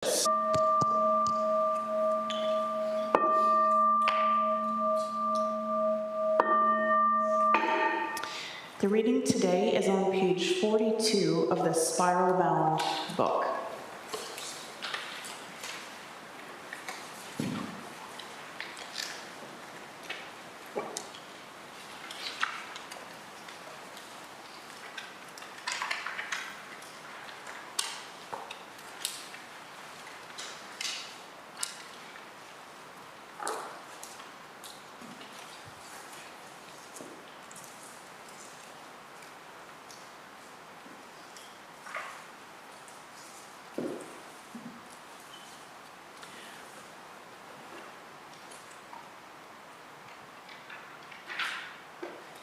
The reading today is on page 42 of the spiral-bound book.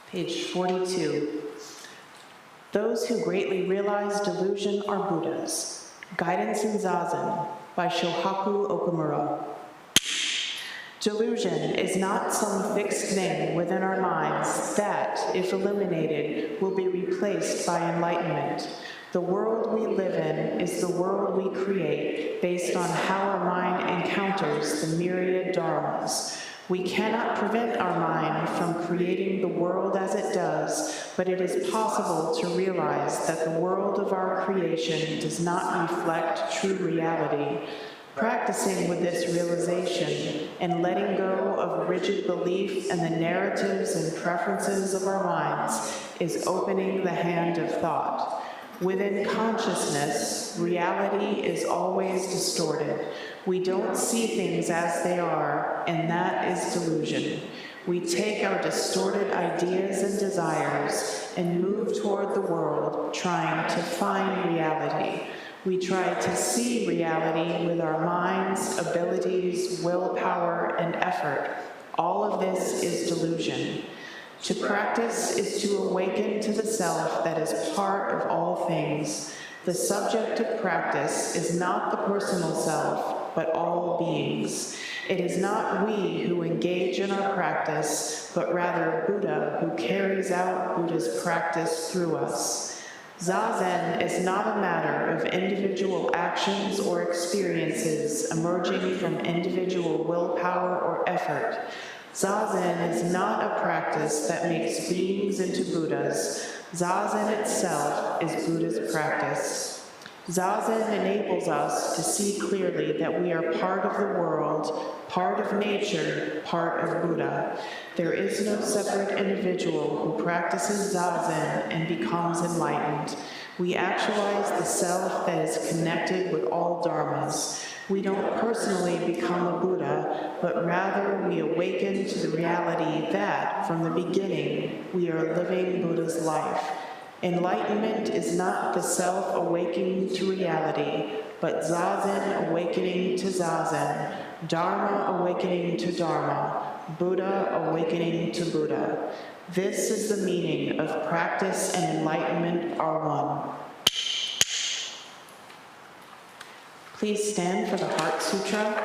Page 42. Those who greatly realize delusion are Buddhas. Guidance in Zazen by Shohaku Okumura. Delusion is not some fixed thing within our minds that, if eliminated, will be replaced by enlightenment. The world we live in is the world we create based on how our mind encounters the myriad dharmas. We cannot prevent our mind from creating the world as it does, but it is possible to realize that the world of our creation does not reflect true reality. Practicing with this realization and letting go of rigid belief and the narratives and preferences of our minds is opening the hand of thought. Within consciousness, reality is always distorted. We don't see things as they are, and that is delusion. We take our distorted ideas and desires and move toward the world, trying to find reality. We try to see reality with our minds, abilities, willpower, and effort. All of this is delusion. To practice is to awaken to the self that is part of all things. The subject of practice is not the personal self, but all beings. It is not we who engage in our practice, but rather Buddha who carries out Buddha's practice through us. Zazen is not a matter of individual actions or experiences emerging from individual willpower or effort. Zazen is not a practice that makes beings into Buddhas. Zazen itself is Buddha's practice. Zazen enables us to see clearly that we are part of the world, part of nature, part of Buddha. There is no separate individual who practices Zazen and becomes enlightened. We actualize the self that is connected with all dharmas. We don't personally become a Buddha, but rather we awaken to the reality that, from the beginning, we are living Buddha's life. Enlightenment is not the self awakening to reality, but Zazen awakening to Zazen, Dharma awakening to Dharma, Buddha awakening to Buddha. This is the meaning of practice and enlightenment are one. Please stand for the Heart Sutra.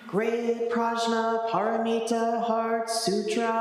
Great Prajna Paramita Heart Sutra.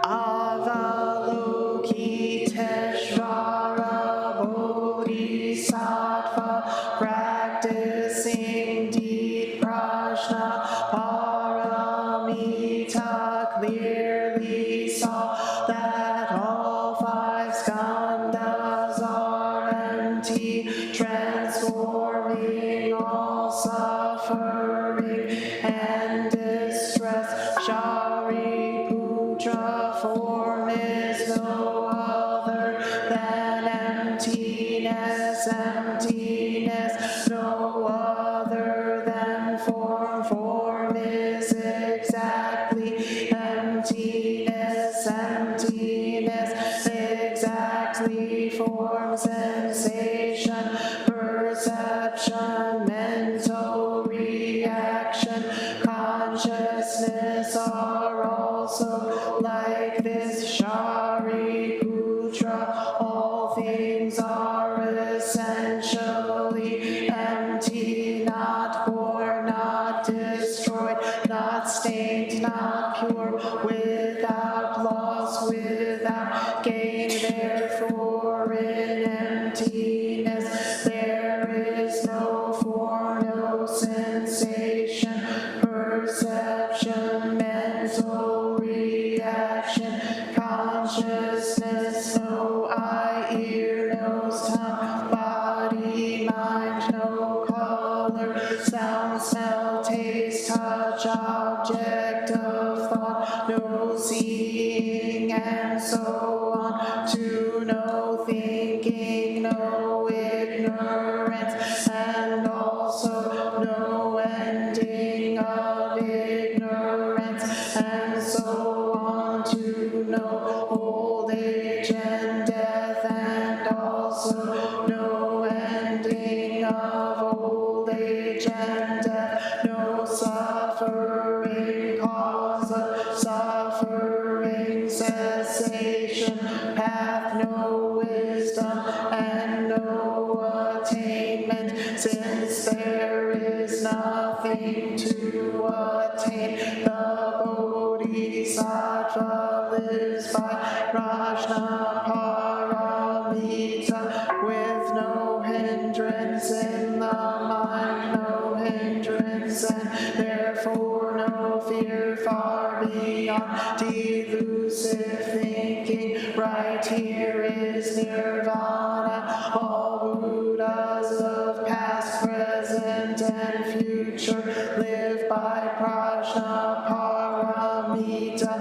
Avalokiteshvara Bodhisattva practicing deep Prajna Paramita clearly saw that all five skandhas are empty, transforming all suffering and distress. Shariputra form is no other than emptiness, emptiness, no other than form. Form is exactly emptiness, emptiness, exactly form, sensation, perception, mental reaction, consciousness are also like this. Shariputra, all things are essentially empty, not born, not destroyed, not stained, not pure, without loss, without gain. Therefore in emptiness there is no form, no sensation, perception, mental reaction, consciousness, no eye, ear, nose, tongue, body, mind, no color, sound, smell, taste, touch, object of thought, no seeing, and so on, to no thinking, no ignorance, and also no ending of ignorance, and so on, to no old age and death, and also no ending of old age and death, no suffering, cause of suffering, cessation, path, no wisdom, and no attainment, since there is nothing to attain. The Bodhisattva lives by Prajnaparamita, with no hindrance in the mind, no hindrance, and therefore no fear, far beyond delusive thinking. Right here is nirvana. All Buddhas of past, present, and future live by Prajnaparamita,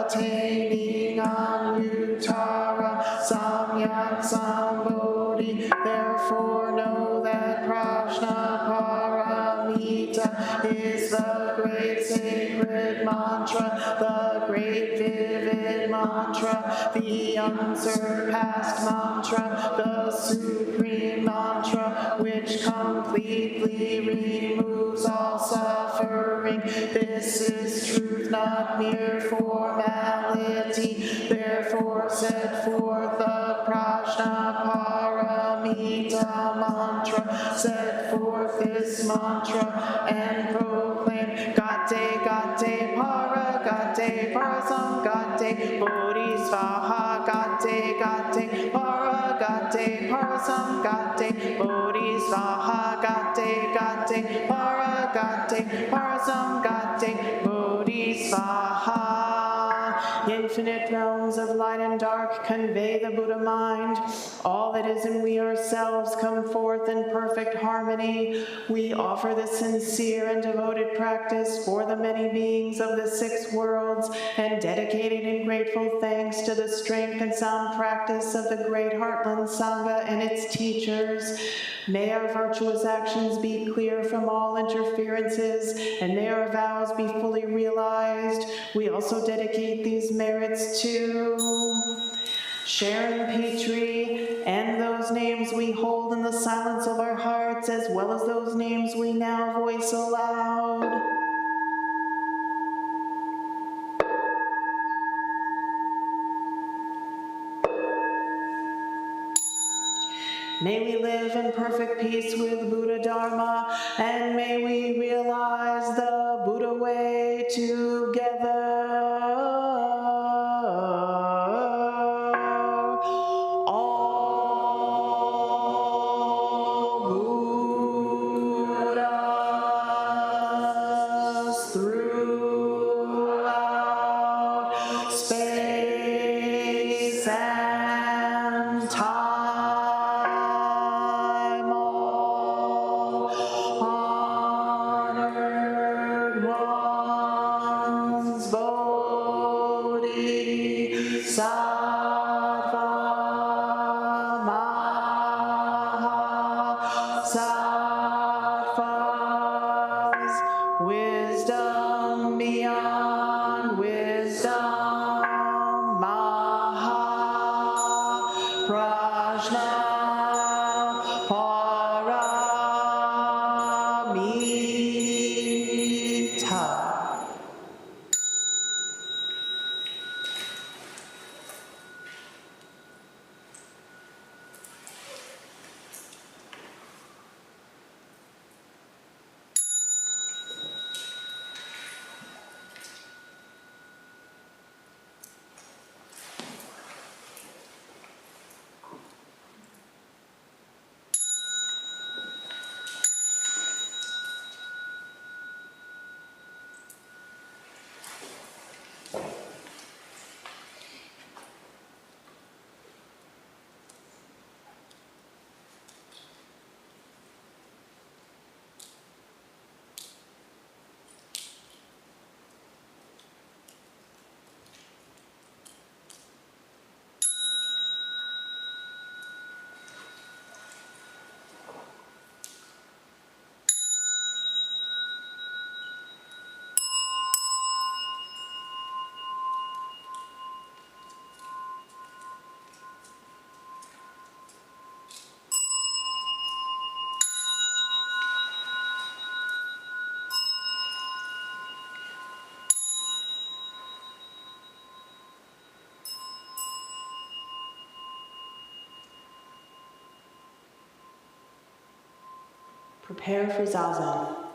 attaining Anuttara Samyak Sambodhi. Therefore know that Prajnaparamita is the great sacred mantra, the great vivid mantra, the unsurpassed mantra, the supreme mantra, which completely removes all suffering. This is truth, not mere formality. Therefore set forth the Prajnaparamita mantra, set forth this mantra, and proclaim Gate, Gate, Para, Gate, Parasam, Gate, Bodhisvaha, Gate, Gate, Para, Gate, Parasam, Gate, Bodhisvaha, Gate, Gate, Para, Gate, Parasam, Gate, Bodhisvaha. Infinite realms of light and dark convey the Buddha mind. All that is and we ourselves come forth in perfect harmony. We offer this sincere and devoted practice for the many beings of the 6 worlds, and dedicated in grateful thanks to the strength and sound practice of the great Heartland Sangha and its teachers. May our virtuous actions be clear from all interferences, and may our vows be fully realized. We also dedicate these merits to Sharon Petrie, and those names we hold in the silence of our hearts, as well as those names we now voice aloud. May we live in perfect peace with Buddha Dharma, and may we realize the Buddha way together. All Buddhas throughout space and time. Prepare for Zazen.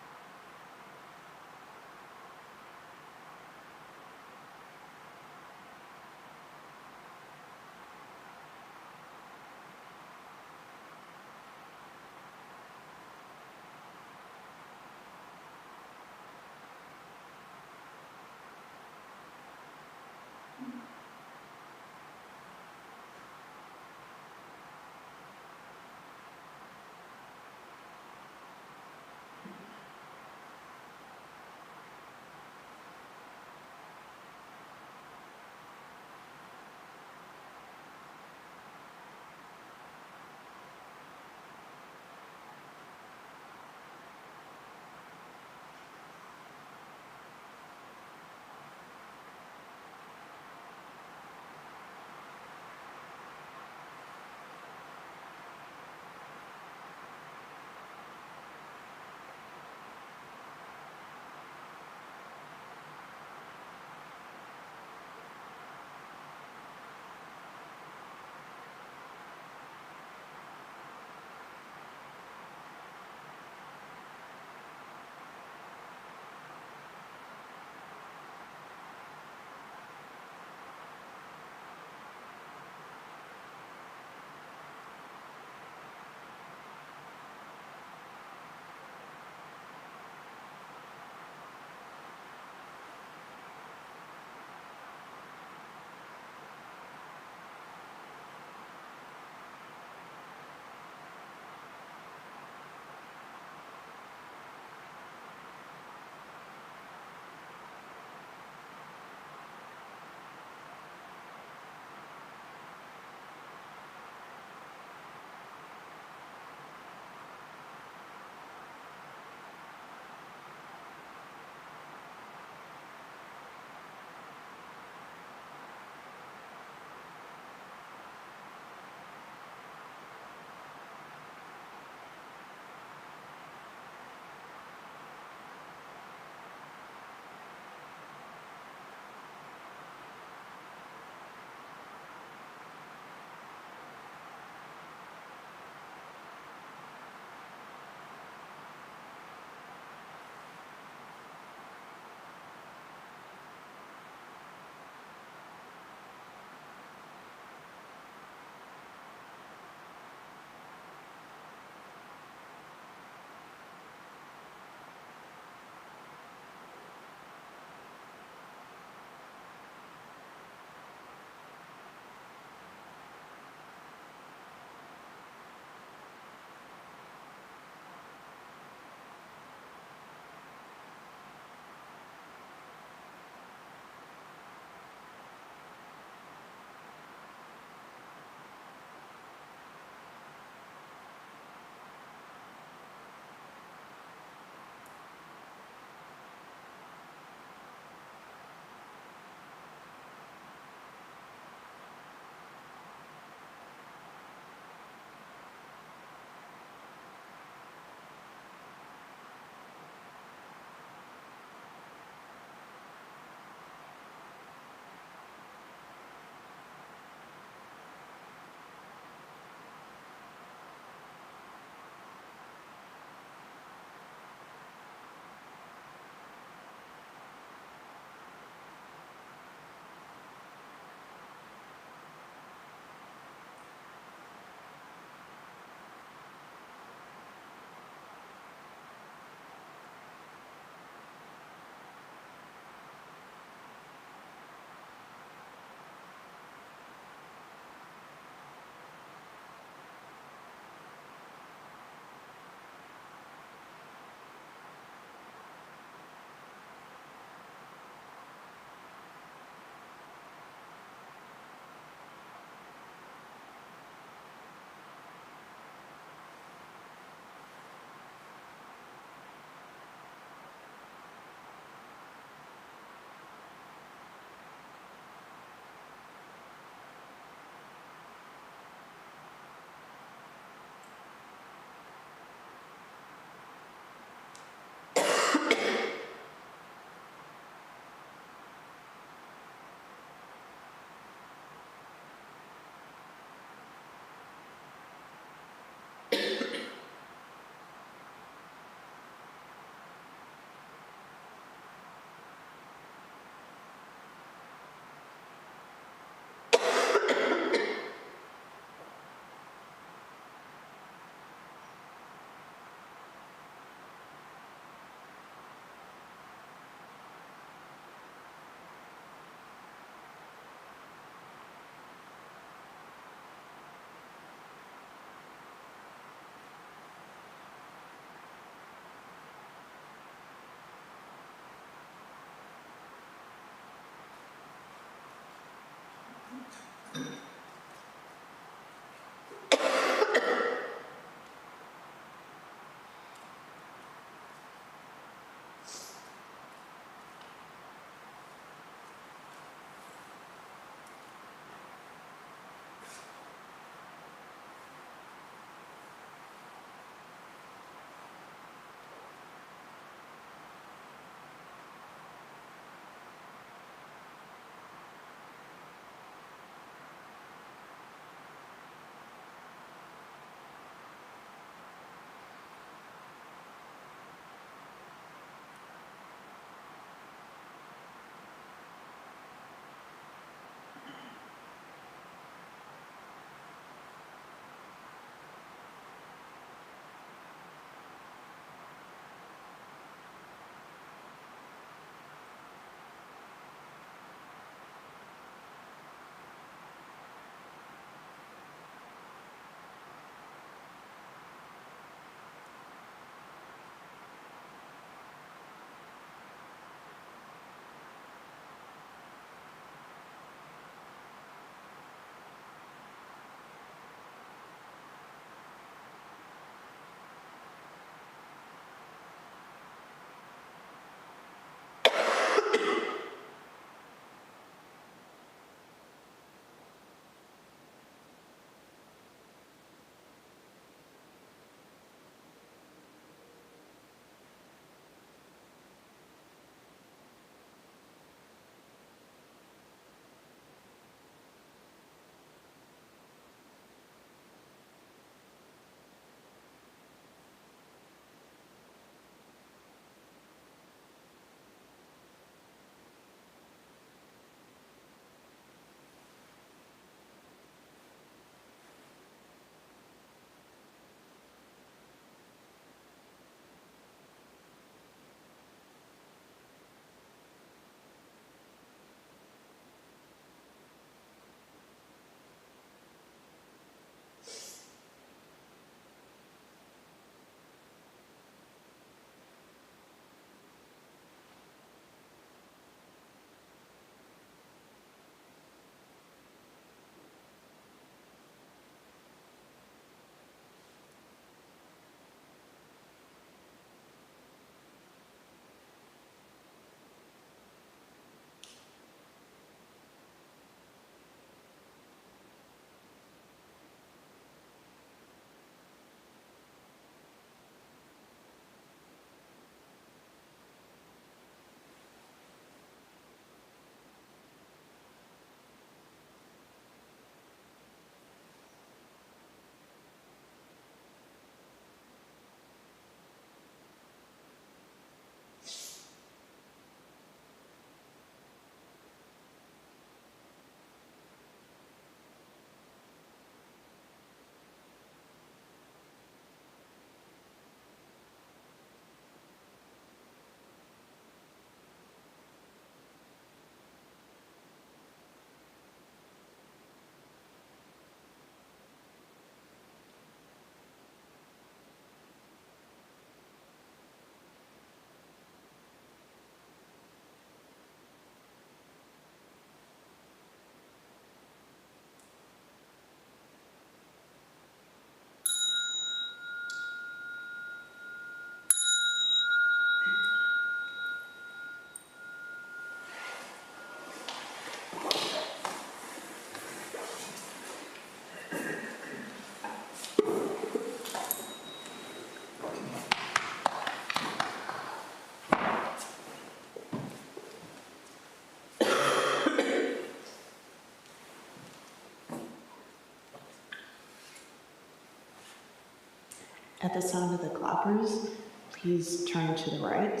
At the sound of the clappers, please turn to the right.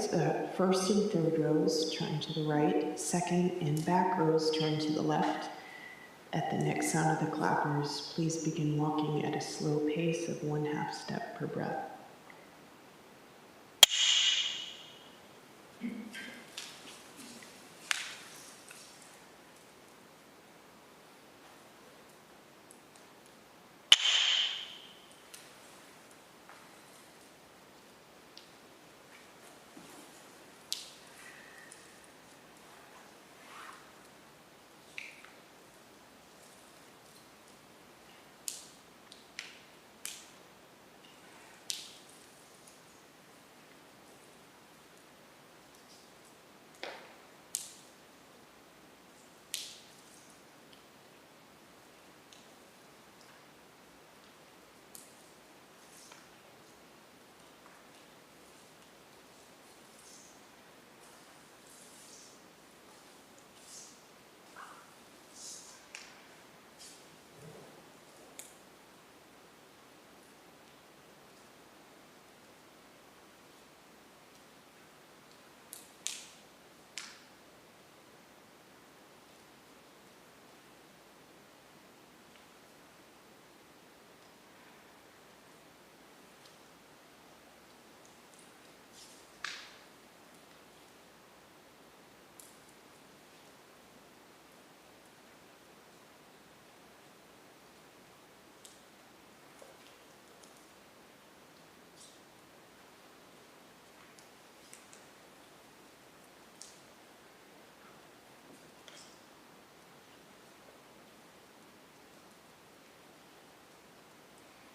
First and third rows, turn to the right. Second and back rows, turn to the left. At the next sound of the clappers, please begin walking at a slow pace of 1/2 step per breath.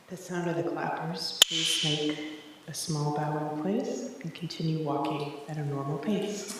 At the sound of the clappers, please make a small bow in place and continue walking at a normal pace.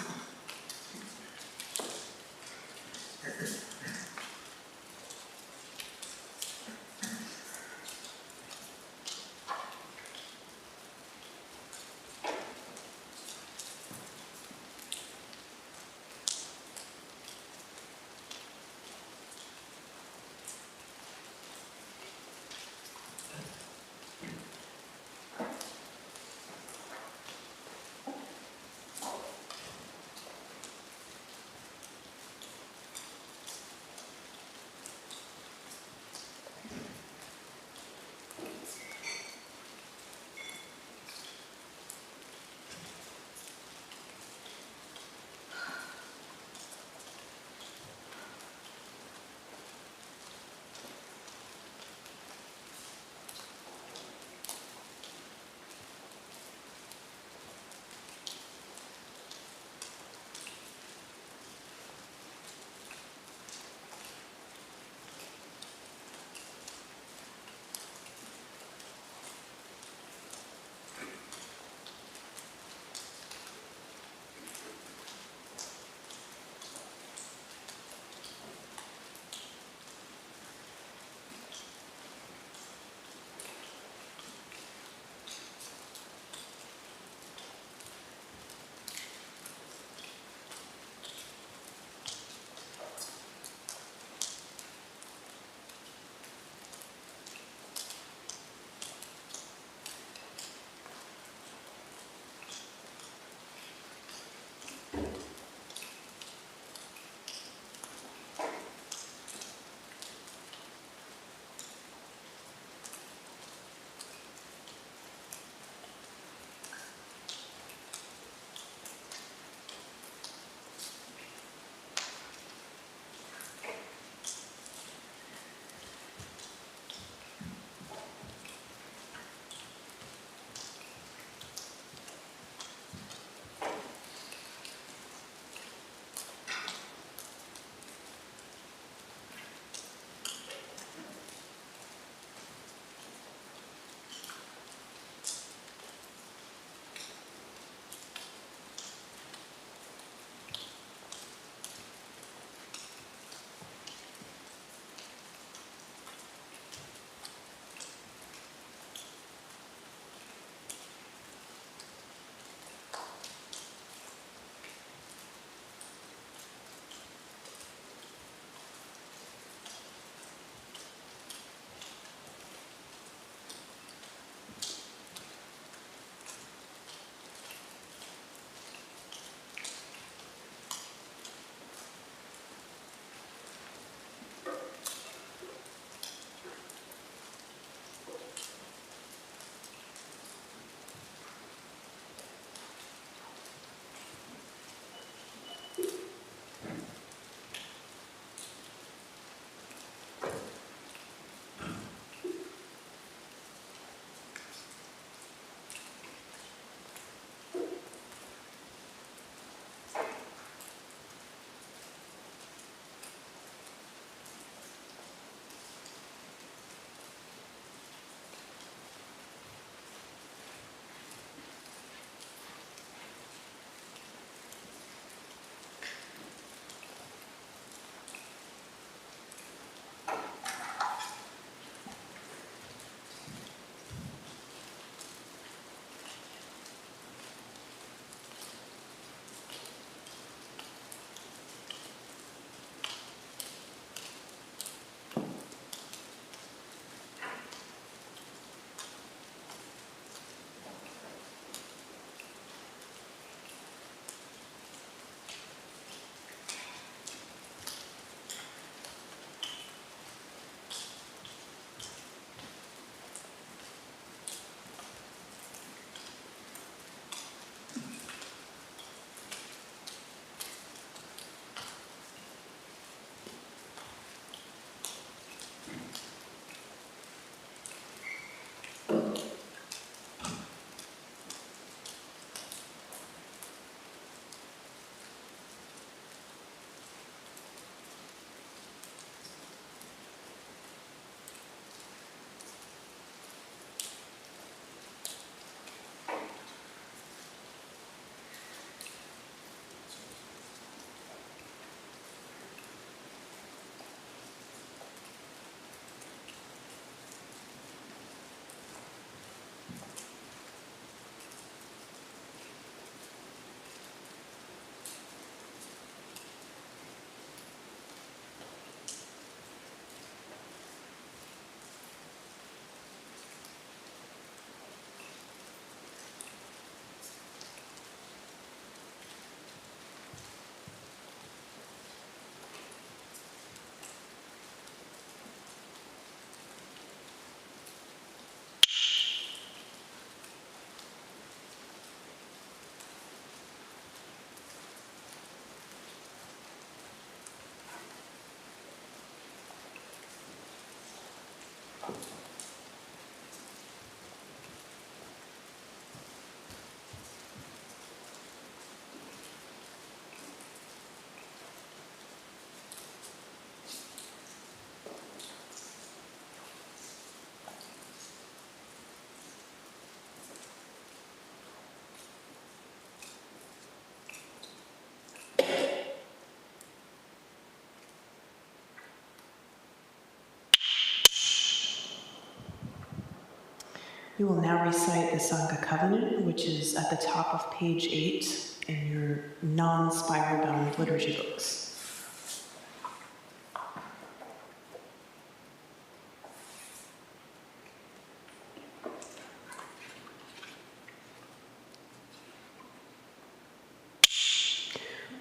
We will now recite the Sangha Covenant, which is at the top of page 8 in your non-spiral bound liturgy books.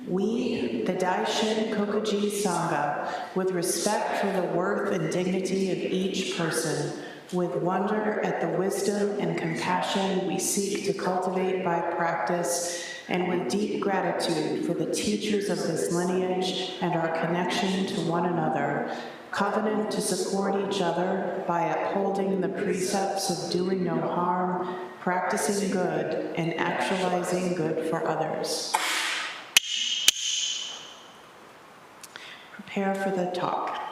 We, the Daishin Kokuji Sangha, with respect for the worth and dignity of each person, with wonder at the wisdom and compassion we seek to cultivate by practice, and with deep gratitude for the teachers of this lineage and our connection to one another, covenant to support each other by upholding the precepts of doing no harm, practicing good, and actualizing good for others. Prepare for the talk.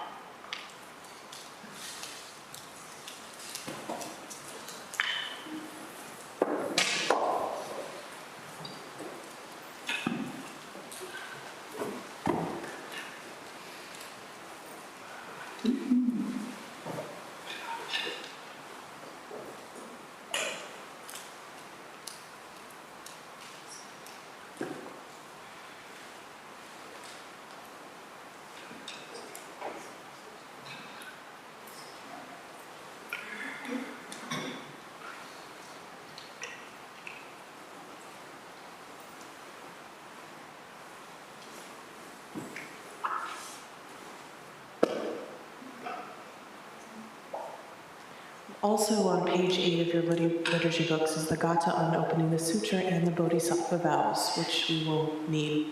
Also on page 8 of your liturgy books is the Gata on opening the sutra and the Bodhisattva vows, which we will need.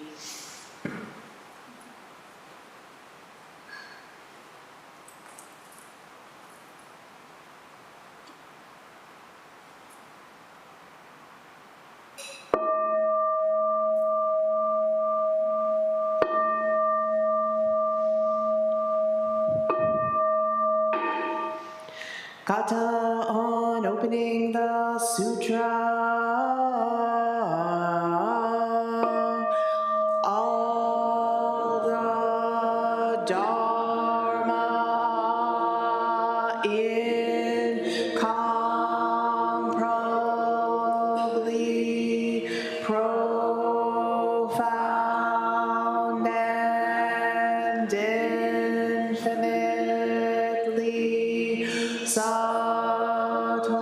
Gata on opening the sutra. All the Dharma incomparably profound and infinitely subtle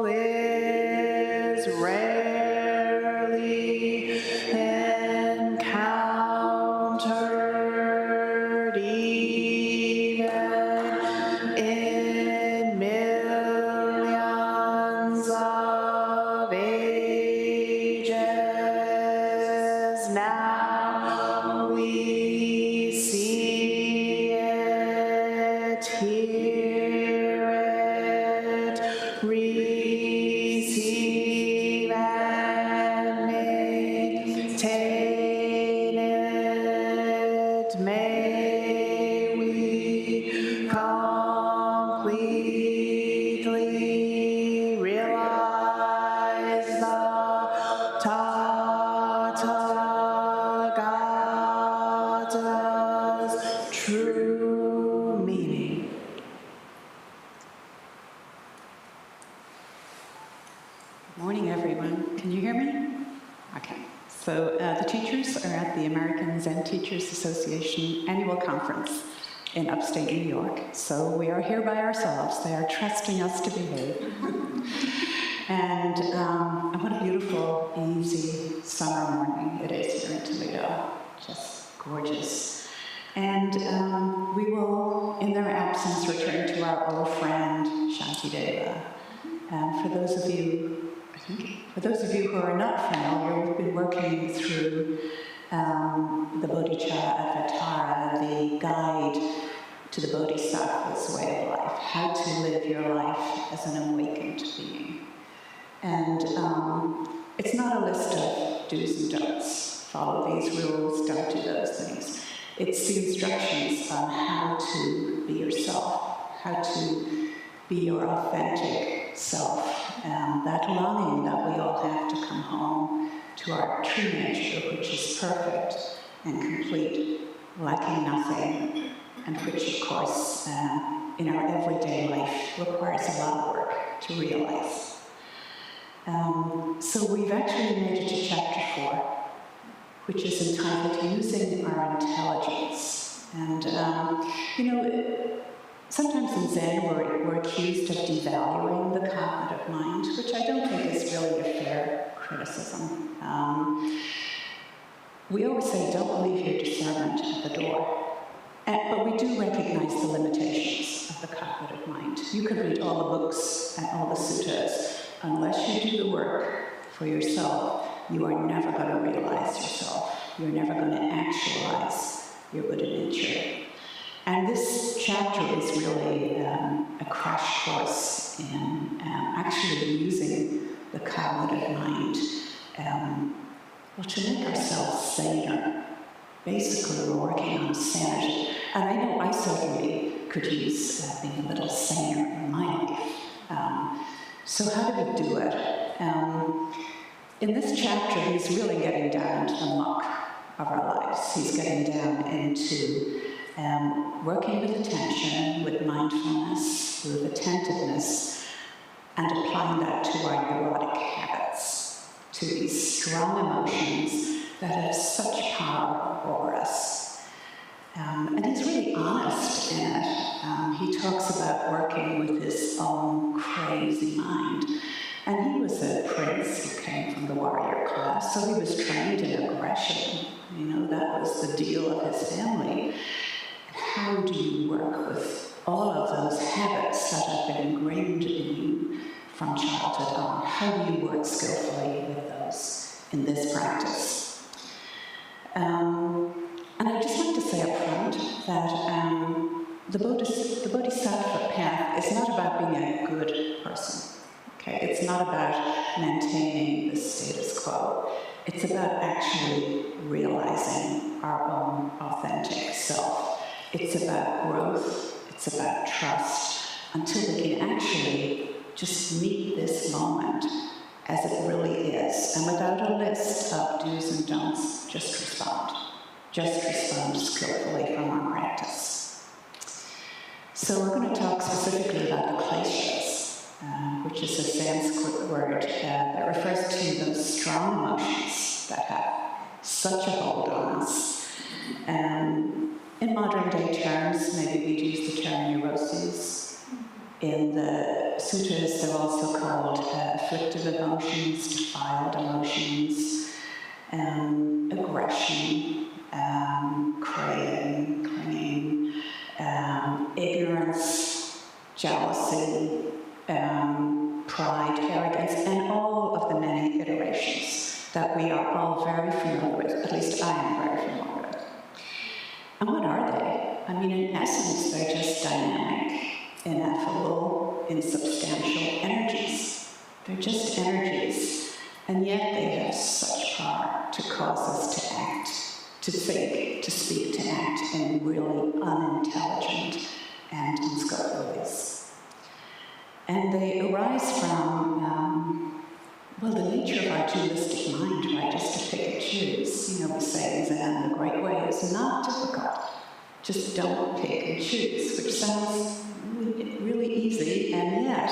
is rarely encountered even in millions of ages. Now we see it, hear it, receive and maintain it. May we completely realize the Tathagata's true meaning. Good morning, everyone. Can you hear me? Okay. So the teachers are at the American Zen Teachers Association annual conference in upstate New York. So we are here by ourselves. They are trusting us to behave. And what a beautiful, easy summer morning it is here in Toledo. Just gorgeous. And we will, in their absence, return to our old friend, Shantideva. For those of you who are not familiar, we've been working through the Bodhicitta Avatara, the guide to the Bodhisattva's way of life, how to live your life as an awakened being. And it's not a list of do's and don'ts. Follow these rules, don't do those things. It's the instructions on how to be yourself, how to be your authentic self. That longing that we all have to come home to our true nature, which is perfect and complete, lacking nothing, and which, of course, in our everyday life requires a lot of work to realize. So we've actually made it to chapter 4, which is entitled Using Our Intelligence. And, sometimes in Zen we're accused of devaluing the cognitive mind, which I don't think is really a fair criticism. We always say, don't leave your discernment at the door. But we do recognize the limitations of the cognitive mind. You can read all the books and all the suttas. Unless you do the work for yourself, you are never going to realize yourself. You're never going to actualize your Buddha nature. And this chapter is really a crash course in actually using the cognitive mind to make ourselves saner. Basically, we're working on sanity. And I know I certainly could use being a little saner in my life. So how do we do it? In this chapter, he's really getting down into the muck of our lives. He's getting down into working with attention, with mindfulness, with attentiveness, and applying that to our neurotic habits, to these strong emotions that have such power over us. And he's really honest in it. He talks about working with his own crazy mind. And he was a prince who came from the warrior class, so he was trained in aggression. That was the deal of his family. How do you work with all of those habits that have been ingrained in you from childhood on? How do you work skillfully with those in this practice? And I'd just like to say up front that the Bodhisattva path is not about being a good person. Okay? It's not about maintaining the status quo. It's about actually realizing our own authentic self. It's about growth. It's about trust until we can actually just meet this moment as it really is. And without a list of do's and don'ts, just respond. Just respond skillfully from our practice. So we're going to talk specifically about the kleshas, which is a Sanskrit word that refers to those strong emotions that have such a hold on us. In modern day terms, maybe we'd use the term neuroses. In the sutras, they're also called afflictive emotions, defiled emotions, aggression, craving, clinging, ignorance, jealousy, pride, arrogance, and all of the many iterations that we are all very familiar with. At least I am very familiar with. And what are they? I mean, in essence, they're just dynamic, ineffable, insubstantial energies. They're just energies, and yet they have such power to cause us to act, to think, to speak, to act in really unintelligent and unskillful ways. And they arise from, the nature of our dualistic mind, right? Just to pick and choose. We say in Zen, the great way is not difficult. Just don't pick and choose, which sounds really easy, and yet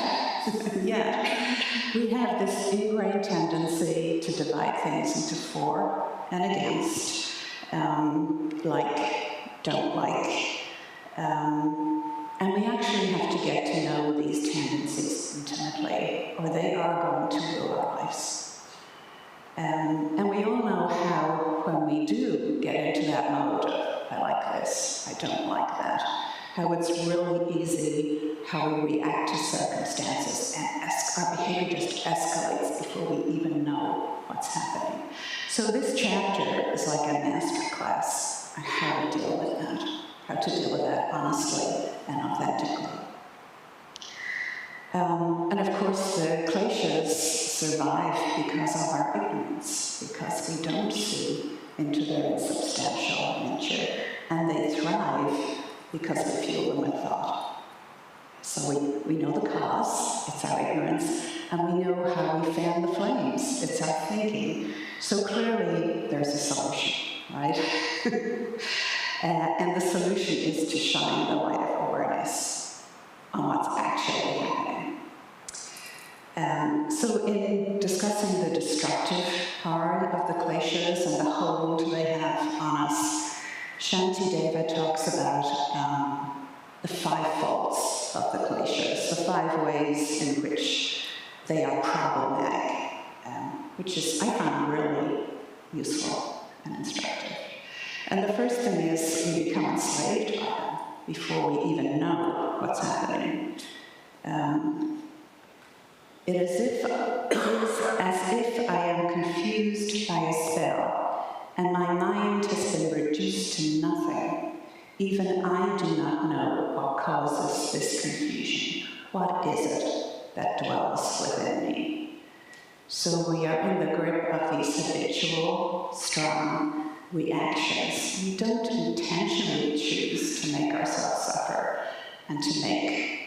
we have this ingrained tendency to divide things into for and against, like, don't like, and we actually have to get to know these tendencies intimately, or they are going to rule our lives. And we all know how, when we do get into that mode of, I like this, I don't like that, how it's really easy how we react to circumstances, and our behavior just escalates before we even know what's happening. So this chapter is like a master class on how to deal with that, honestly and authentically. And of course, the kleshas survive because of our ignorance, because we don't see into their insubstantial nature, and they thrive because we fuel them with thought. So we know the cause, it's our ignorance, and we know how we fan the flames, it's our thinking. So clearly, there's a solution, right? And the solution is to shine the light of awareness on what's actually happening. So in discussing the destructive power of the kleshas and the hold they have on us, Shantideva talks about the 5 faults of the kleshas, the 5 ways in which they are problematic, which is, I find, really useful and instructive. And the first thing is we become enslaved by them before we even know what's happening. It is as if I am confused by a spell, and my mind has been reduced to nothing. Even I do not know what causes this confusion. What is it that dwells within me? So we are in the grip of these habitual, strong reactions. We don't intentionally choose to make ourselves suffer and to make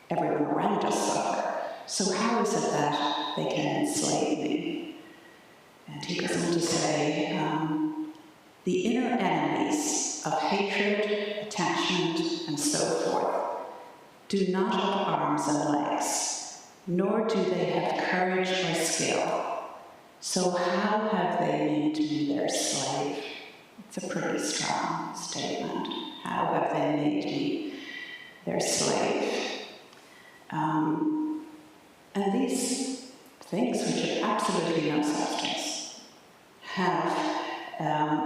everyone around us suffer. So how is it that they can enslave me? And he goes on to say, the inner enemies of hatred, attachment, and so forth do not have arms and legs, nor do they have courage or skill. So how have they made me their slave? It's a pretty strong statement. How have they made me their slave? And these things, which have absolutely no substance, have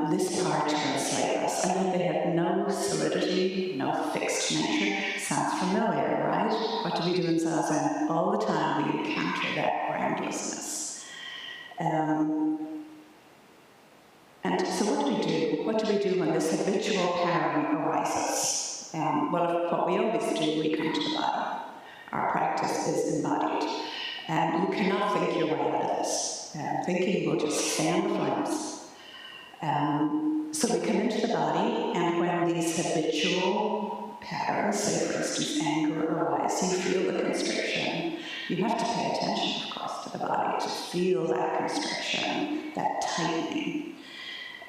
this power to enslave us. And that they have no solidity, no fixed nature. Sounds familiar, right? What do we do in Zazen? All the time we encounter that groundlessness. And so what do we do? What do we do when this habitual pattern arises? Well, what we always do, we come to the body. Our practice is embodied. You cannot think your way out of this. Thinking will just fan the flames. So we come into the body, and when these habitual patterns, say for instance anger arise, you feel the constriction. You have to pay attention, of course, to the body to feel that constriction, that tightening.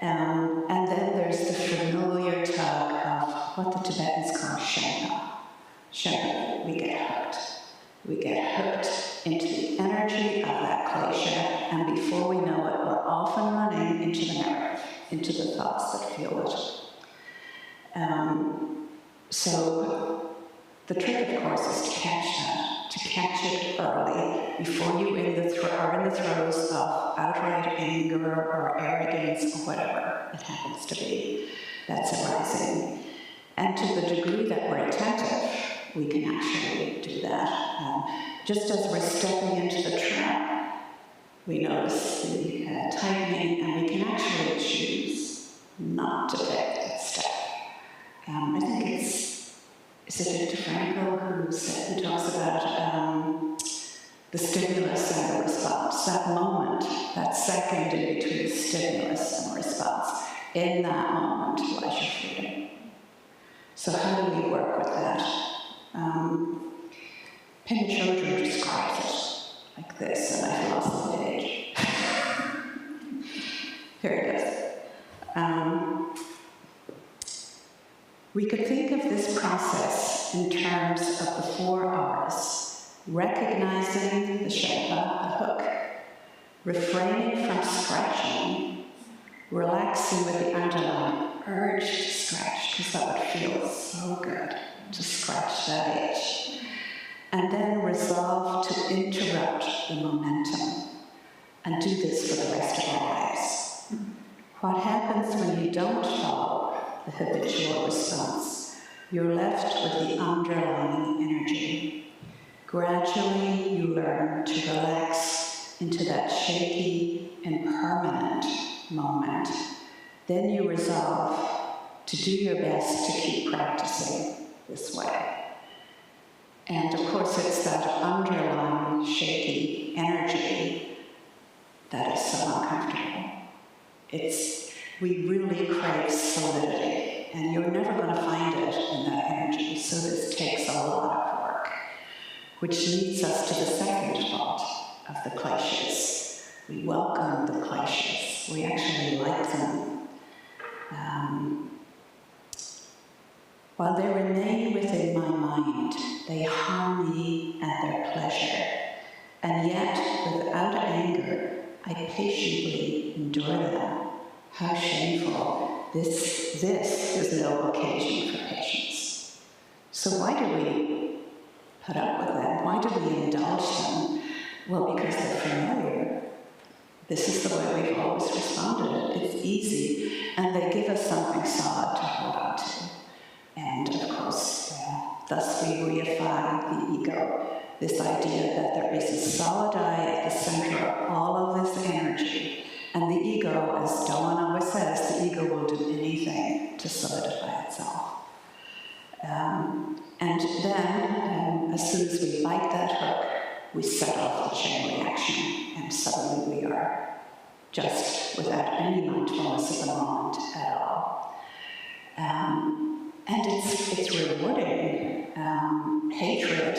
And then there's the familiar tug of what the Tibetans call Sangha. Sangha, we get hooked. We get hooked into the energy of that klesha, and before we know it, we're off and running into the narrative, into the thoughts that fuel it. So the trick, of course, is to catch that, to catch it early, before you are in the throes of outright anger or arrogance or whatever it happens to be that's arising. And to the degree that we're attentive, we can actually do that. Just as we're stepping into the trap, we notice the tightening, and we can actually choose not to take that step. I think is it Viktor Frankl who talks about the stimulus and the response, that moment, that second in between stimulus and response. In that moment lies your freedom. So how do we work with that? Penny Children describes it like this, and I've lost the page. Here it is. We could think of this process in terms of the 4 R's: recognizing the Sherpa, the hook, refraining from scratching, relaxing with the underlying urge to scratch, because that would feel so good to scratch that itch, and then resolve to interrupt the momentum and do this for the rest of our lives. What happens when you don't follow the habitual response? You're left with the underlying energy. Gradually, you learn to relax into that shaky, impermanent moment. Then you resolve to do your best to keep practicing this way. And of course, it's that underlying shaky energy that is so uncomfortable. We really crave solidity, and you're never going to find it in that energy, so this takes a lot of work, which leads us to the second fault of the kleshas. We welcome the kleshas. We actually like them. While they remain within my mind, they harm me at their pleasure. and yet without anger I patiently endure them. How shameful. This is no occasion for patience. So why do we put up with them? Why do we indulge them? Well, because they're familiar. This is the way we've always responded. It's easy, and they give us something solid to hold on to. And of course, thus we reify the ego, this idea that there is a solid I at the center of all of this energy. And the ego, as Doan always says, the ego will do anything to solidify itself. And then, as soon as we bite that hook, we set off the chain reaction, and suddenly we are just without any mindfulness of the moment at all. And it's rewarding. Hatred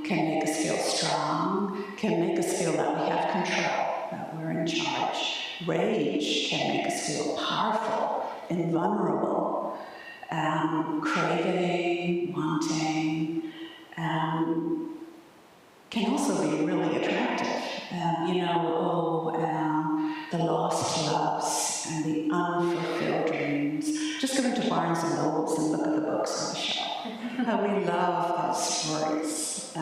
can make us feel strong, can make us feel that we have control, that we're in charge. Rage can make us feel powerful, invulnerable, craving, wanting, can also be really attractive. The lost loves and the unfulfilled dreams. Just go into Barnes and Nobles and look at the books on the shelf. How we love those stories.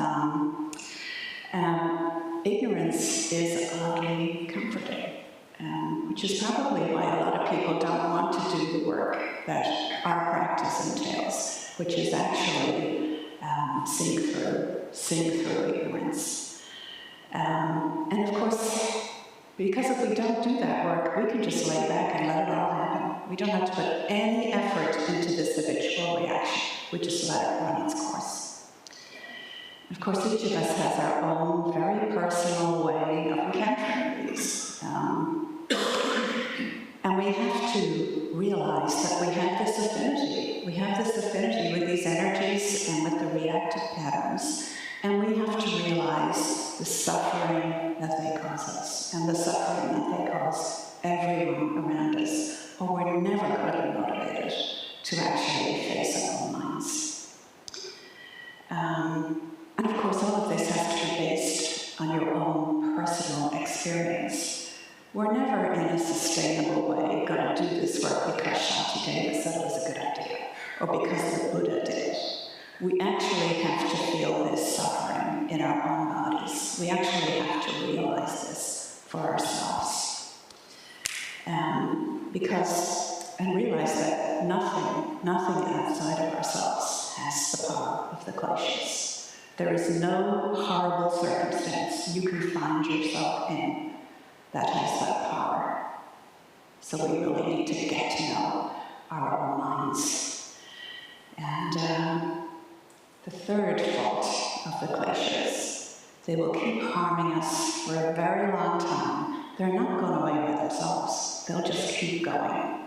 Ignorance is oddly comforting, which is probably why a lot of people don't want to do the work that our practice entails, which is actually seeing through ignorance. And of course, because if we don't do that work, we can just lay back and let it all happen. We don't have to put any effort into this habitual reaction. We just let it run its course. Of course, each of us has our own very personal way of encountering these. And we have to realize that we have this affinity. We have this affinity with these energies and with the reactive patterns. And we have to realize the suffering that they cause us and the suffering that they cause everyone around us, or we're never going to be motivated to actually face our own minds. And of course, all of this has to be based on your own personal experience. We're never in a sustainable way going to do this work because Shantideva said it was a good idea, or because the Buddha did it. We actually have to feel this suffering in our own bodies. We actually have to realize this for ourselves. And realize that nothing outside of ourselves has the power of the kleshas. There is no horrible circumstance you can find yourself in that has that power. So we really need to get to know our own minds. And the third fault of the kleshas, they will keep harming us for a very long time. They're not going away by themselves. They'll just keep going.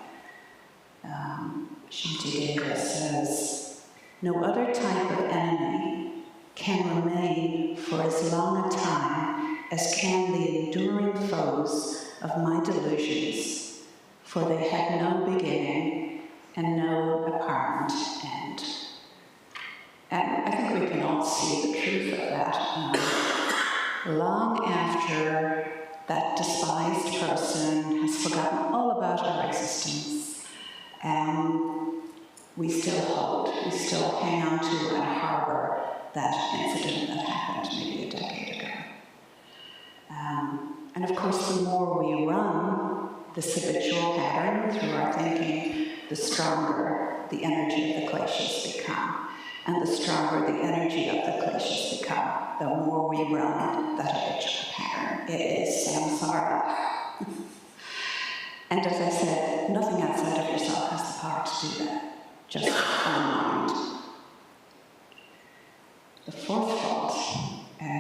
Shantideva says, no other type of enemy can remain for as long a time as can the enduring foes of my delusions, for they had no beginning and no apparent end. And I think we can all see the truth of that. Long after that despised person has forgotten all about our existence, we still hold, we still hang on to and harbor that incident that happened maybe a decade ago. And of course, the more we run this habitual pattern through our thinking, the stronger the energy of the kleshas become. And the stronger the energy of the kleshas become, the more we run that habitual pattern. It is samsara. And as I said, nothing outside of yourself has the power to do that. Just our mind. The fourth fault,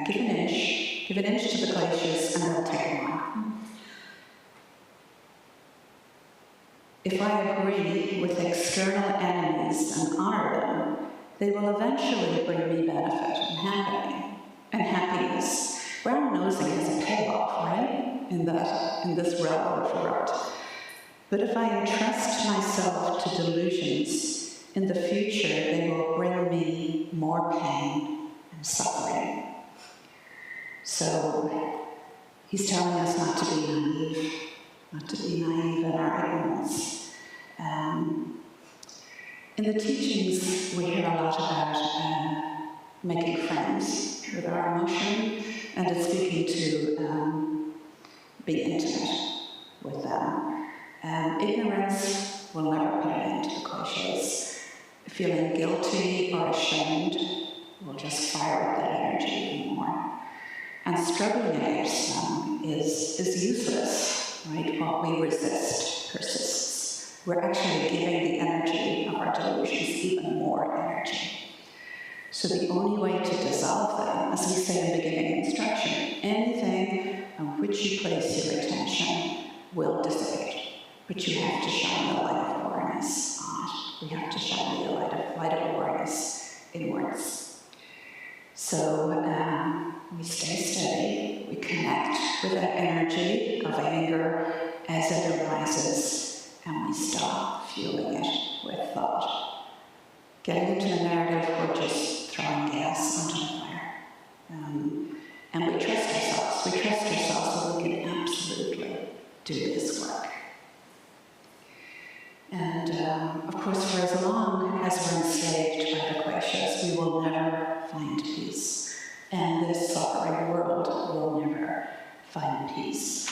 give an inch to the kleshas and they'll take more. If I agree with external enemies and honor them, they will eventually bring me benefit and happiness. Brown nosing is a payoff, right? In this realm of art. But if I entrust myself to delusions, in the future they will bring me more pain and suffering. So he's telling us not to be naive, in our ignorance. In the teachings, we hear a lot about making friends with our emotion, and it's speaking to be intimate with them. Ignorance will never put an end to the cliches. Feeling guilty or ashamed will just fire up that energy even more. And struggling against them is useless, right? What we resist persists. We're actually giving the energy of our delusions even more energy. So the only way to dissolve them, as we say in beginning instruction, anything on which you place your attention will dissipate. But you have to shine the light of awareness on it. We have to shine the light of awareness inwards. So we stay steady, we connect with that energy of anger as it arises, and we stop fueling it with thought. Getting into the narrative, we're just throwing gas onto the fire. And we trust ourselves. We trust ourselves that we can absolutely do this work. And of course, for as long as we're enslaved by the kleshas, we will never find peace. And this suffering world will never find peace.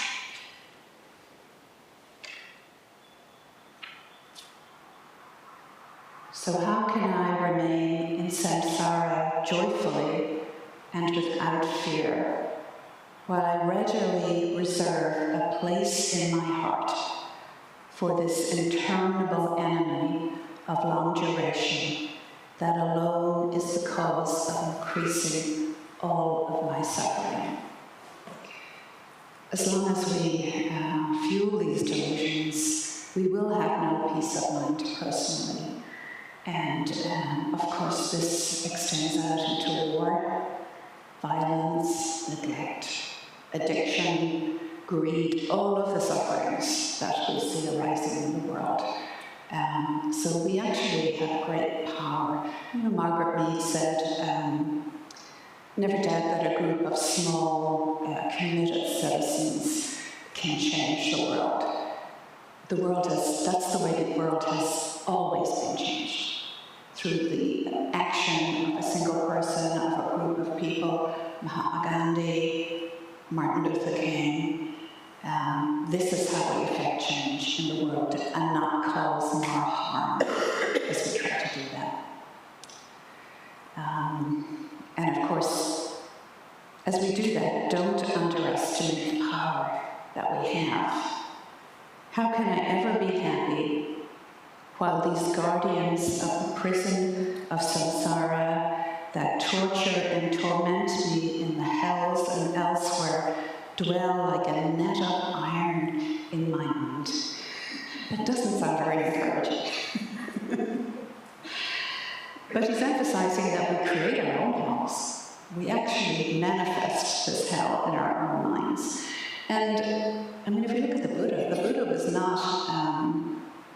So how can I remain in samsara joyfully and without fear, while I readily reserve a place in my heart for this interminable enemy of long duration that alone is the cause of increasing all of my suffering? As long as we fuel these delusions, we will have no peace of mind personally. And of course, this extends out into war, violence, neglect, addiction, greed, all of the sufferings that we see arising in the world. So we actually have great power. You know, Margaret Mead said, never doubt that a group of small, committed citizens can change the world. That's the way the world has always been changed. Through the action of a single person, of a group of people, Mahatma Gandhi, Martin Luther King. This is how we effect change in the world and not cause more harm as we try to do that. And of course, as we do that, don't underestimate the power that we have. How can I ever be happy while these guardians of the prison of samsara that torture and torment me in the hells and elsewhere dwell like a net of iron in my mind? That doesn't sound very encouraging. But he's emphasizing that we create our own hells. We actually manifest this hell in our own minds. And, I mean, if you look at the Buddha was not,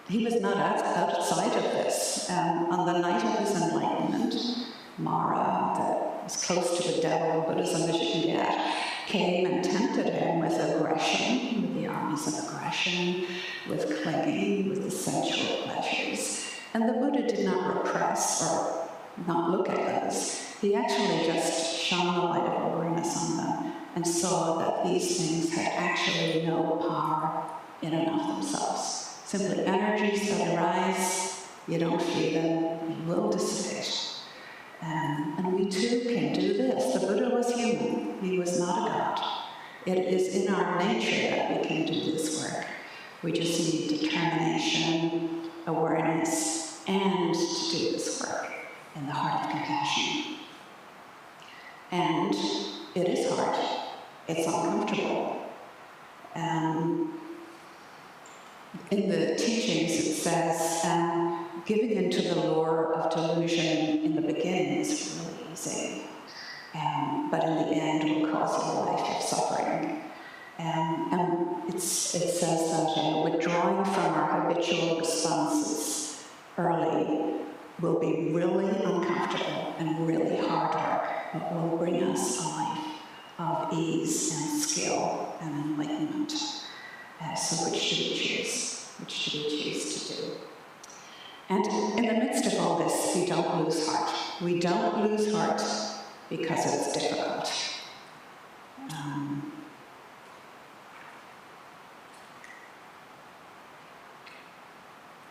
he was not outside of this. On the night of his enlightenment, Mara, that was close to the devil in Buddhism as you can get, came and tempted him with aggression, with the armies of aggression, with clinging, with the sensual pleasures. And the Buddha did not repress or not look at those. He actually just shone the light of awareness on them and saw that these things had actually no power in and of themselves. Simply energies that arise, you don't feel them, you will dissipate. And we too can do this. The Buddha was human, he was not a god. It is in our nature that we can do this work. We just need determination, awareness, and to do this work in the heart of compassion. And it is hard. It's uncomfortable. In the teachings it says, giving into the lure of delusion in the beginning is really easy, but in the end will cause you a life of suffering. And it says that withdrawing from our habitual responses early will be really uncomfortable and really hard work, but will bring us a life of ease and skill and enlightenment. So which do we choose? Which do we choose to do? And in the midst of all this, we don't lose heart. We don't lose heart because it's difficult.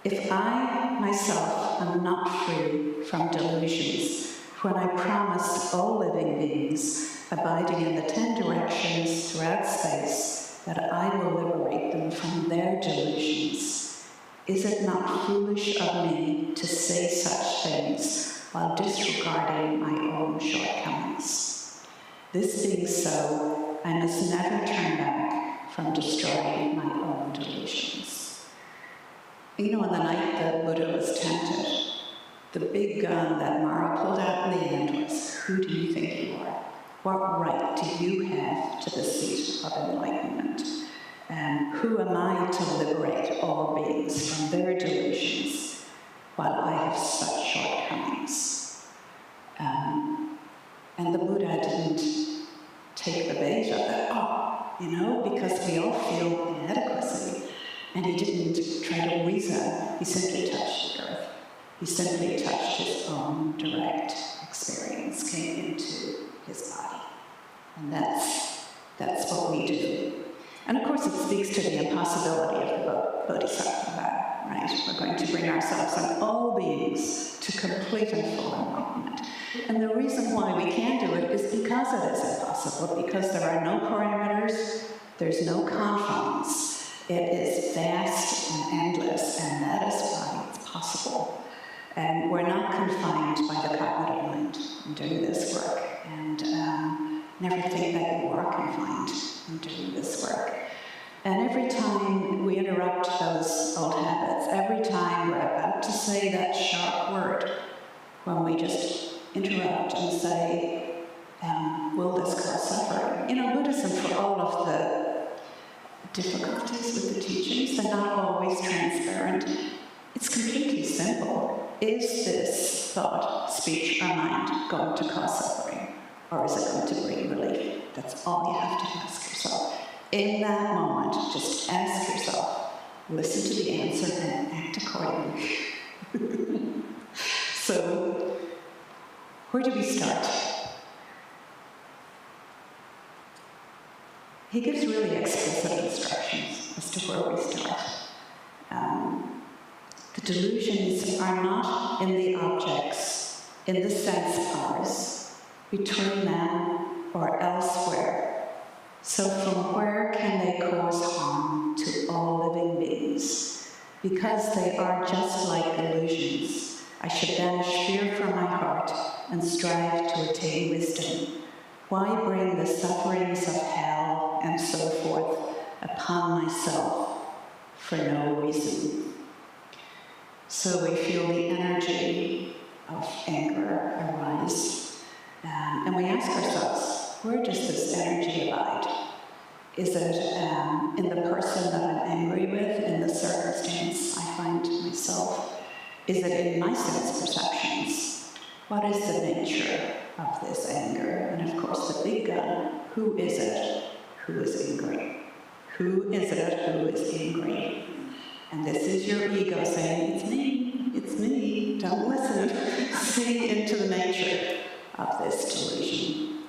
If I myself am not free from delusions, when I promised all living beings, abiding in the 10 directions throughout space, that I will liberate them from their delusions, is it not foolish of me to say such things while disregarding my own shortcomings? This being so, I must never turn back from destroying my own delusions. You know, on the night that Buddha was tempted, the big gun that Mara pulled out in the end was, who do you think you are? What right do you have to the seat of enlightenment? Who am I to liberate all beings from their delusions while I have such shortcomings? And the Buddha didn't take the bait of that, because we all feel inadequacy. And he didn't try to reason, he simply touched the earth. He simply touched his own direct experience, came into his body. And that's what we do. And of course it speaks to the impossibility of the Bodhisattva, right? We're going to bring ourselves and all beings to complete and full enlightenment. And the reason why we can do it is because it is impossible, because there are no parameters, there's no confines. It is vast and endless, and that is why it's possible. And we're not confined by the cognitive mind in doing this work. And never think that you are confined in doing this work. And every time we interrupt those old habits, every time we're about to say that sharp word, when we just interrupt and say, will this cause suffering? Buddhism, for all of the difficulties with the teachings, they're not always transparent. It's completely simple. Is this thought, speech, or mind going to cause suffering? Or is it going to bring relief? That's all you have to ask yourself. In that moment, just ask yourself, listen to the answer, and act accordingly. So, where do we start? He gives really explicit instructions as to where we start. The delusions are not in the objects, in the sense powers, between them or elsewhere. So from where can they cause harm to all living beings? Because they are just like illusions, I should banish fear from my heart and strive to attain wisdom. Why bring the sufferings of hell and so forth upon myself for no reason? So we feel the energy of anger arise, and we ask ourselves, where does this energy abide? Is it in the person that I'm angry with, in the circumstance I find myself? Is it in my sense perceptions? What is the nature of this anger? And of course the big gun, who is it who is angry? Who is it who is angry? And this is your ego saying, it's me, don't listen. See into the nature of this delusion.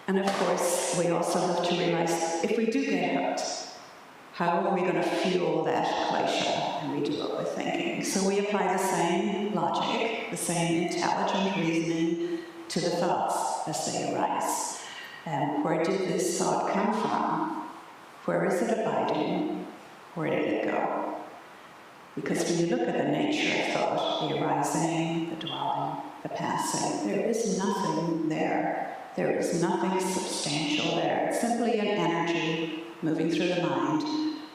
And of course, we also have to realize, if we do get hurt, how are we going to fuel that klesha? And we do it with thinking. So we apply the same logic, the same intelligent reasoning to the thoughts as they arise. And where did this thought come from? Where is it abiding? Where did it go? Because when you look at the nature of thought, the arising, the dwelling, the passing, there is nothing there. There is nothing substantial there. It's simply an energy moving through the mind.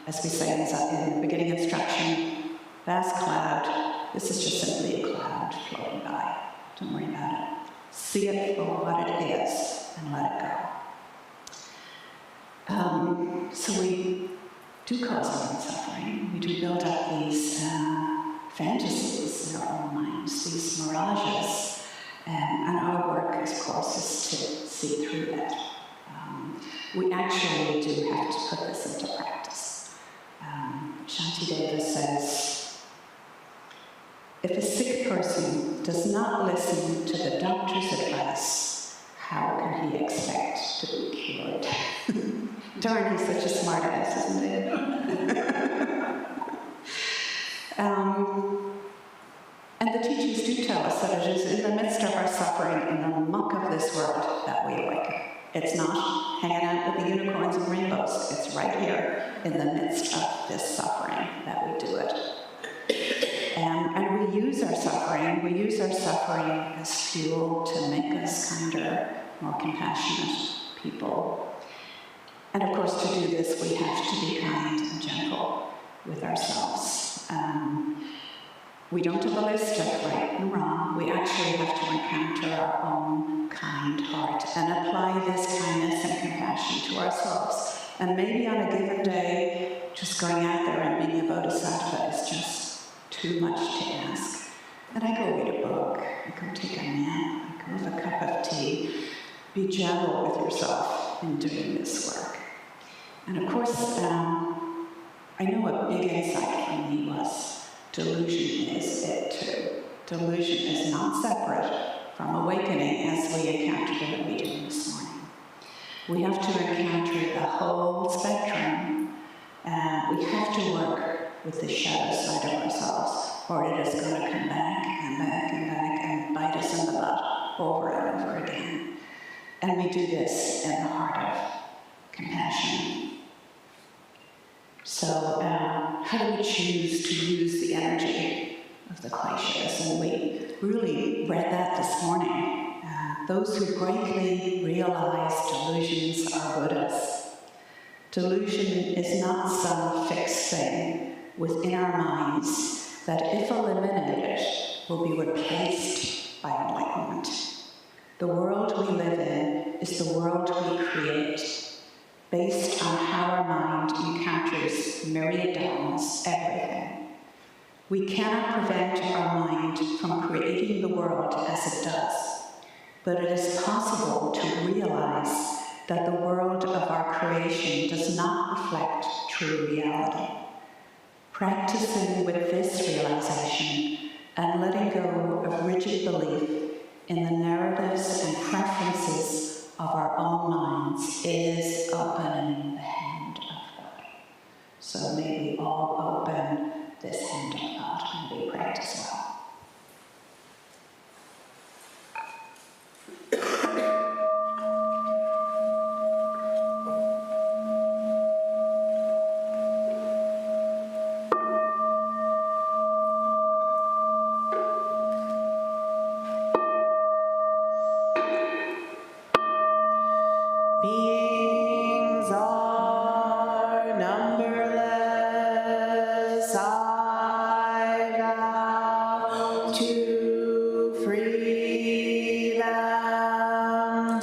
As we say in the beginning instruction, vast cloud, this is just simply a cloud floating by. Don't worry about it. See it for what it is and let it go. So we do cause our own suffering. We do build up these fantasies in our own minds, these mirages. And our work, of course, is to see through that. we actually do have to put this into practice. Shantideva says, if a sick person does not listen to the doctor's advice, how can he expect to be cured? Darn, he's such a smart ass, isn't he? And the teachings do tell us that it is in the midst of our suffering, in the muck of this world, that we awaken. It's not hanging out with the unicorns and rainbows. It's right here in the midst of this suffering that we do it. And we use our suffering as fuel to make us kinder, more compassionate people. And of course, to do this, we have to be kind and gentle with ourselves. We don't have a list of right and wrong. We actually have to encounter our own kind heart and apply this kindness and compassion to ourselves. And maybe on a given day, just going out there and being a bodhisattva is just too much to ask. And I go read a book, I go take a nap, I go have a cup of tea. Be gentle with yourself in doing this work. And of course, I know a big insight for me was delusion is it too. Delusion is not separate from awakening as we encountered it we did this morning. We have to encounter the whole spectrum. We have to work with the shadow side of ourselves, or it is going to come back and back and back and bite us in the butt over and over again. And we do this in the heart of compassion. So how do we choose to use the energy of the kleshas? And we really read that this morning. Those who greatly realize delusions are Buddhas. Delusion is not some fixed thing within our minds that, if eliminated, will be replaced by enlightenment. The world we live in is the world we create, based on how our mind encounters myriad dharmas, everything. We cannot prevent our mind from creating the world as it does, but it is possible to realize that the world of our creation does not reflect true reality. Practicing with this realization and letting go of rigid belief in the narratives and preferences of our own minds is opening the hand of God. So may we all open this hand of God and we practice well. Beings are numberless. I vow to free them.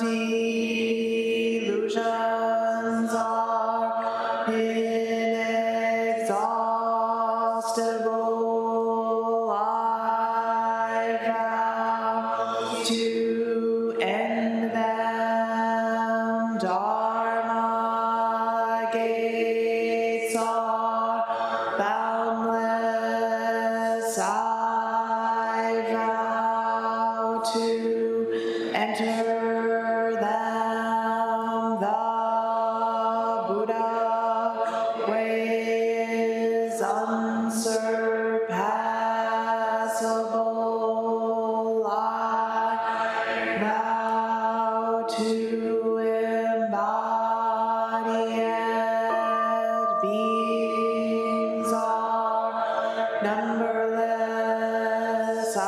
Delusions are inexhaustible. I vow to end them. Dharma gates are boundless. I vow to enter them. The Buddha way is unsurpassable. I vow to embody it. Beings are numberless. I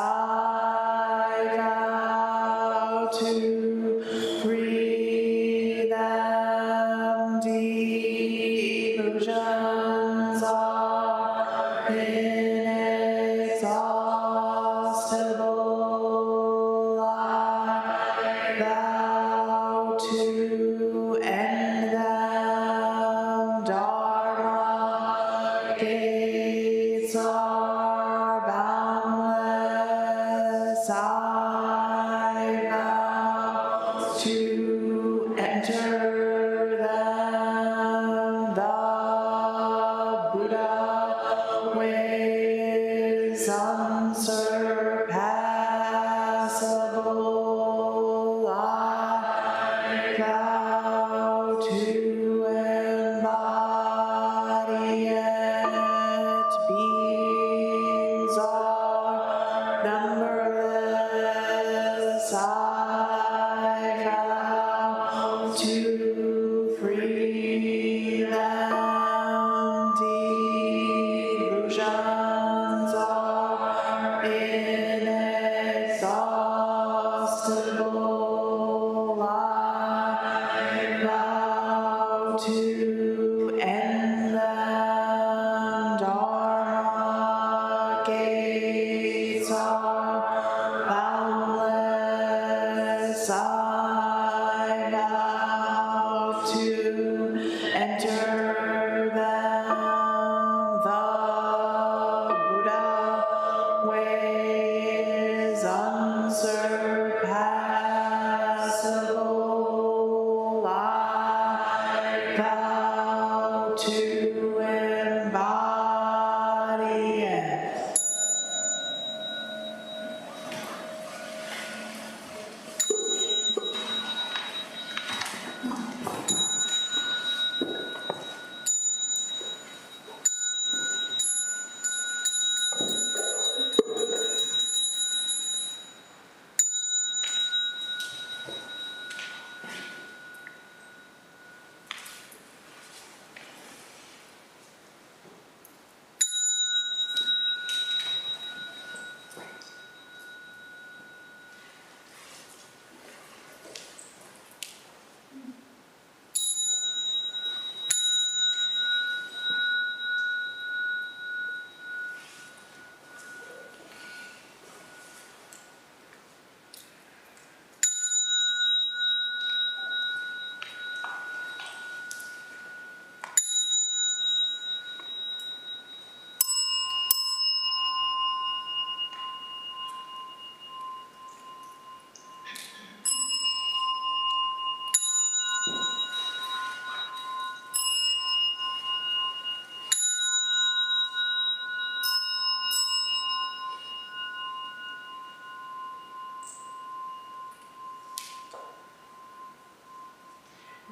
vow to free them. Delusions are inexhaustible. I vow to end them. Dharma gates are boundless. I vow to enter them. unsurpassable. I vow to embody it. Beings are numberless. I vow to free them. Delusions are inexhaustible. I vow to end them. Dharma gates are boundless. I vow to enter them. The Buddha way is unsurpassable. I vow to embody it.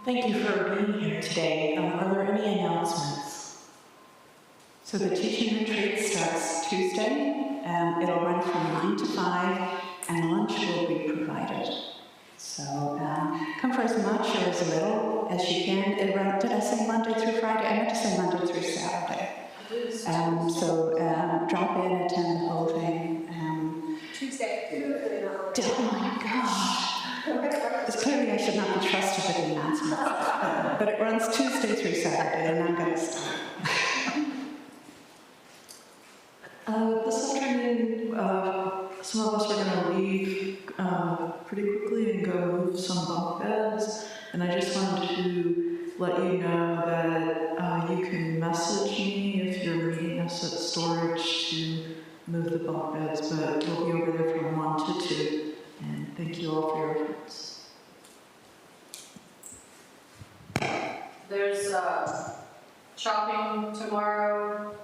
Thank you for being here today. Are there any announcements? So the teaching retreat starts Tuesday. It'll run from 9 to 5, and lunch will be provided. So come for as much or as little as you can. Did I say Monday through Friday? I meant to say Monday through Saturday. So drop in, attend the whole thing. Tuesday. Oh my gosh. It's clearly I should not be trusted with the announcements. But it runs Tuesday through Saturday, and I'm going to start. This afternoon, some of us are going to leave pretty quickly and go move some bunk beds. And I just wanted to let you know that you can message me if you're meeting us at storage to move the bunk beds, but we'll be over there from 1 to 2. And thank you all for your efforts. There's shopping tomorrow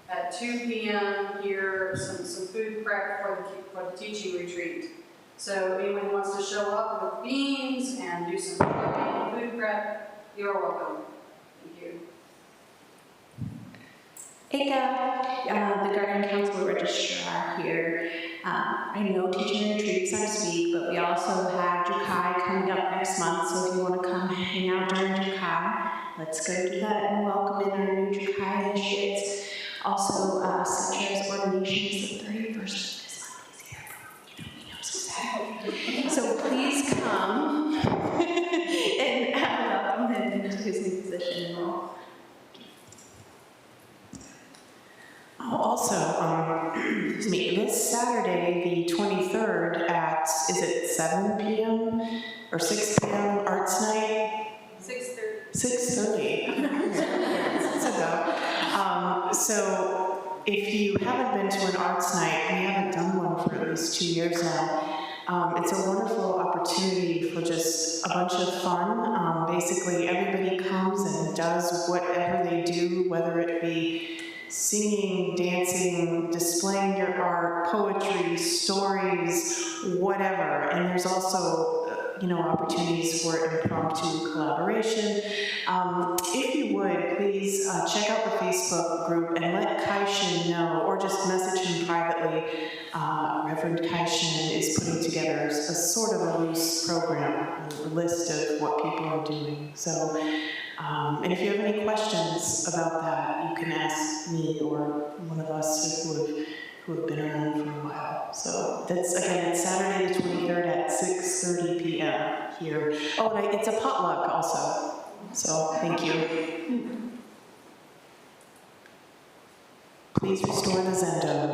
at 2 p.m. here, some food prep for the teaching retreat. So anyone who wants to show up with beans and do some shopping, food prep, you're welcome. Thank you. Eka, the Guardian Council Registrar here. I know teaching retreats next week, but we also have Jukai coming up next month, so if you want to come hang out during Jukai, let's go do that and welcome in our new Jukai initiates. Also, such as ordinations, the 31st of this month is here. He knows exactly. So please come and welcome him into his new position and role. Also, excuse me, this Saturday, the 23rd at, is it 7 p.m. or 6 p.m. Arts Night? 6:30. 6:30. So if you haven't been to an arts night, we haven't done one for at least 2 years now. It's a wonderful opportunity for just a bunch of fun. Basically, everybody comes and does whatever they do, whether it be singing, dancing, displaying your art, poetry, stories, whatever. And there's also opportunities for impromptu collaboration. If you would, please check out the Facebook group and let Kai-Shin know, or just message him privately. Reverend Kai-Shin is putting together a sort of a loose program, a list of what people are doing. So, and if you have any questions about that, you can ask me or one of us who have been around for a while. So that's, again, it's Saturday the 23rd at 6:30 p.m. here. Oh, and it's a potluck also. So thank you. Please restore the Zendo.